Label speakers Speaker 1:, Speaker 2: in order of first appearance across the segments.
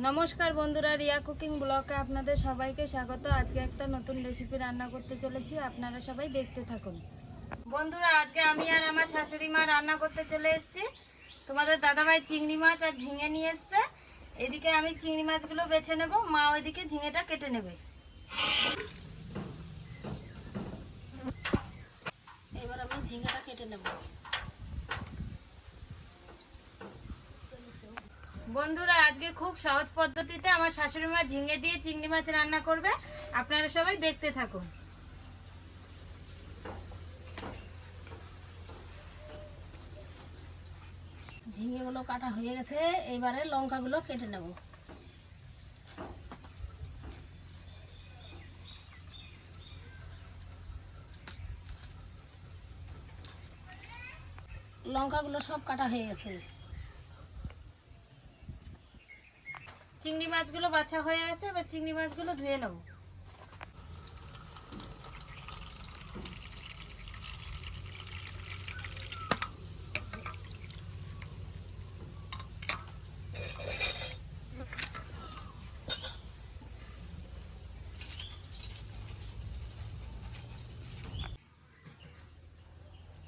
Speaker 1: নমস্কার বন্ধুরা, রিয়া কুকিং ব্লগে আপনাদের সবাইকে স্বাগত। আজকে একটা নতুন রেসিপি রান্না করতে চলেছি, আপনারা সবাই দেখতে থাকুন। বন্ধুরা, আজকে আমি আর আমার শাশুড়ি মা রান্না করতে চলে এসেছি। তোমাদের দাদাভাই চিংড়ি মাছ আর ঝিঙে নিয়ে এসছে। এদিকে আমি চিংড়ি মাছগুলো বেছে নেব, মা ওইদিকে ঝিঙেটা কেটে নেবে।
Speaker 2: এবার আমি ঝিঙেটা কেটে নেব।
Speaker 1: বন্ধুরা, আজকে খুব সহজ পদ্ধতিতে আমার শাশুড়ি মা ঝিঙে দিয়ে চিংড়ি মাছ রান্না করবে, আপনারা সবাই দেখতে থাকুন।
Speaker 2: ঝিঙেগুলো কাটা হয়ে গেছে, এবারে লঙ্কাগুলো কেটে নেব। লঙ্কাগুলো সব কাটা হয়ে গেছে।
Speaker 1: চিংড়ি মাছগুলো বাছা হয়ে গেছে, এবার চিংড়ি মাছগুলো ধুয়ে নেব।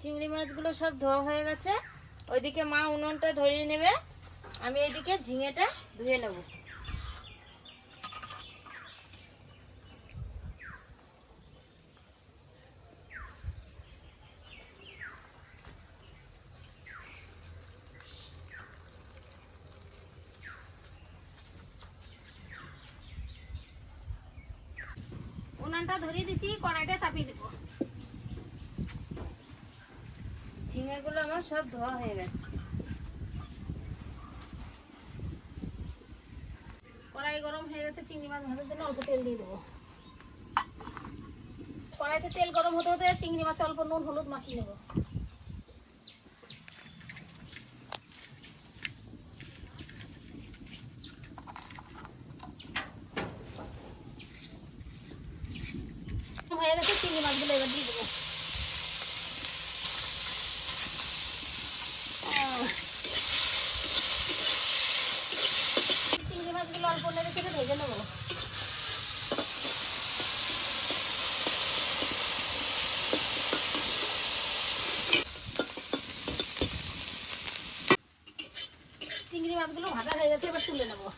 Speaker 1: চিংড়ি মাছগুলো সব ধোয়া হয়ে গেছে, ওইদিকে মা উনুনটা ধরিয়ে নেবে, আমি এইদিকে ঝিঙেটা ধুয়ে নেব।
Speaker 2: উনানটা ধরিয়ে দিছি, কড়াইটা চাপিয়ে দেব।
Speaker 1: ঝিঙেগুলো আমার সব ধোয়া হয়ে গেছে।
Speaker 2: কড়াই গরম হয়ে গেছে, চিংড়ি মাছ ভাজার জন্য অল্প তেল দিয়ে দেবো। কড়াইতে তেল গরম হতে হতে চিংড়ি মাছে অল্প নুন হলুদ মাখিয়ে নেব। হয়ে গেছে, চিংড়ি মাছগুলো এবার দিয়ে দেবো। চিংড়ি মাছগুলো অল্প নেড়ে চেড়ে ভেজে নেবো। চিংড়ি মাছগুলো ভাজা হয়ে গেছে, এবার তুলে নেবো।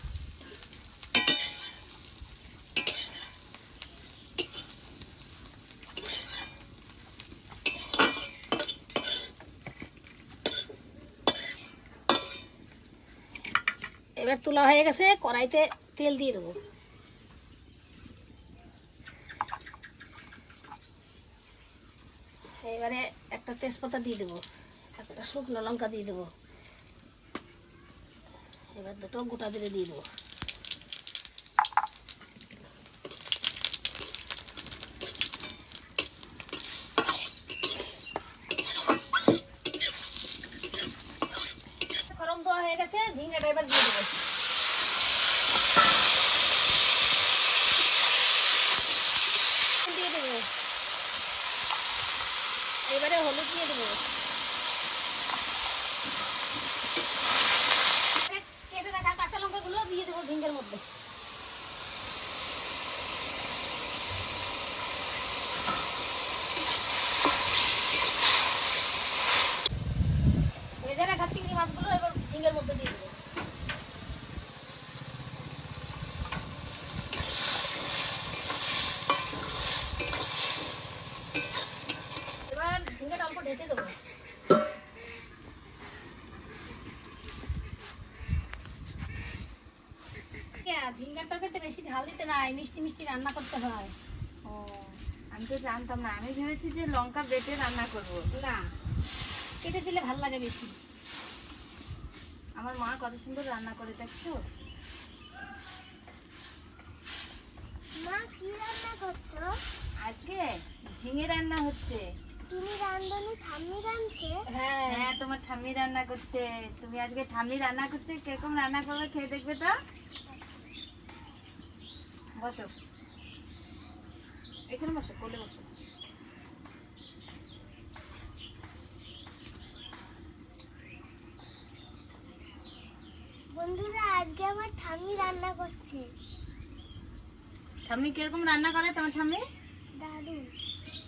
Speaker 2: এবার তোলা হয়ে গেছে, কড়াইতে তেল দিয়ে দেবো। এবারে একটা তেজপাতা দিয়ে দেবো, একটা শুকনো লঙ্কা দিয়ে দেবো, এবার দুটো গোটা জিরে দিয়ে দেবো। গরম দেওয়া হয়ে গেছে, ঝিঙ্গাটা এবার দিয়ে দেবো। দিয়ে দেবো, এবারে হলুদ দিয়ে দেবো। কেটে রাখা কাঁচা লঙ্কাগুলো দিয়ে দেবো ঝিঙ্গের মধ্যে। ভেজে রাখা চিংড়ি মাছগুলো এবার ঝিঙ্গের মধ্যে দিয়ে দেবো। এবার ঝিঙ্গাটা অল্প ঢেকে দেবো। ঝিঙ্গার তরকারিতে বেশি ঝাল দিতে নাই, মিষ্টি মিষ্টি রান্না করতে হয়।
Speaker 1: ও, আমি তো জানতাম না, আমি ভেবেছি যে লঙ্কা বেটে রান্না করব।
Speaker 2: না, কেটে দিলে ভালো লাগে বেশি।
Speaker 1: আমার মা কত সুন্দর রান্না করে, দেখছো?
Speaker 3: মা কি রান্না করছো?
Speaker 1: আজকে ঝিঙে রান্না হচ্ছে।
Speaker 3: তুমি রান্ধনি, ঠাম্মি রাঁধছে?
Speaker 2: হ্যাঁ,
Speaker 1: হ্যাঁ, তোমার ঠাম্মি রান্না করছে। তুমি আজকে ঠাম্মি রান্না করছে, কিরকম রান্না করবে খেয়ে দেখবে তো। বসো, এখানে বসো, কোলে বসো।
Speaker 3: বন্ধুরা আজকে আমার ঠাম্মি রান্না করছে।
Speaker 1: ঠাম্মি কিরকম রান্না করে তোমার ঠাম্মি?
Speaker 3: দারুণ।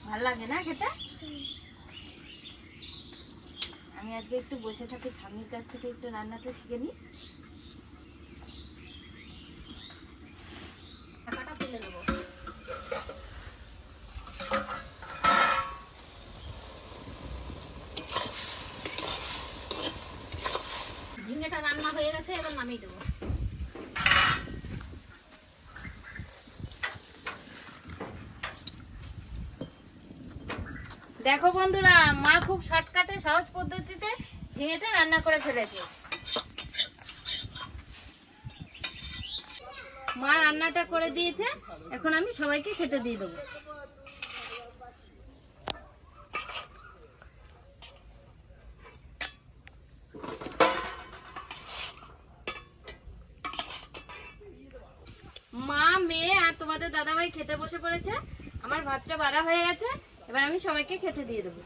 Speaker 1: ভালো লাগে না খেতে? আমি আজকে একটু বসে থাকি, ঠাম্মির কাছ থেকে একটু রান্নাটা শিখে নিই।
Speaker 2: ঢাকাটা তুলে নেবো। ঝিঙ্গেটা রান্না হয়ে গেছে, এবার নামিয়ে দেবো।
Speaker 1: দেখো বন্ধুরা, মা খুব শর্টকাটে সহজ পদ্ধতিতে ঝিঙেটা রান্না করে ফেলেছে। মা রান্নাটা করে দিয়েছে, এখন আমি সবাইকে খেতে দিয়ে দেবো। মা, মেয়ে আর তোমাদের দাদাভাই খেতে বসে পড়েছে। আমার ভাতটা বাড়া হয়ে গেছে, এবার আমি সবাইকে খেতে দিয়ে দেবো।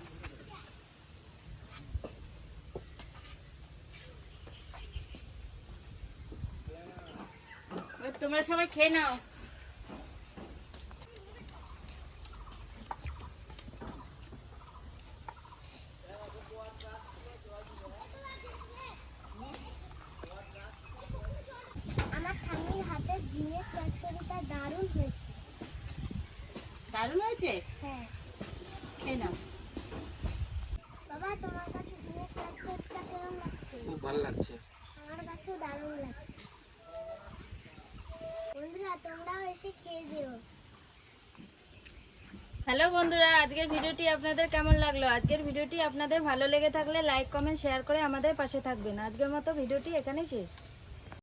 Speaker 1: এবার তোমরা সবাই খেয়ে নাও।
Speaker 3: আমার ঠাম্মির হাতের ঝিঙের চচ্চড়িটা দারুণ হয়েছে।
Speaker 1: দারুণ হয়েছে,
Speaker 3: হ্যাঁ।
Speaker 1: খেয়ে নাও।
Speaker 3: বাবা, তোমার কাছে ঝিঙের চচ্চড়িটা কেমন লাগছে?
Speaker 4: খুব ভালো লাগছে।
Speaker 3: আমার কাছেও দারুণ লাগছে। বন্ধুরা, তোমরাও এসে খেয়ে যেও।
Speaker 1: হ্যালো বন্ধুরা, আজকের ভিডিওটি আপনাদের কেমন লাগলো? আজকের ভিডিওটি আপনাদের ভালো লেগে থাকলে লাইক, কমেন্ট, শেয়ার করে আমাদের পাশে থাকবেন। আজকের মতো ভিডিওটি এখানেই শেষ।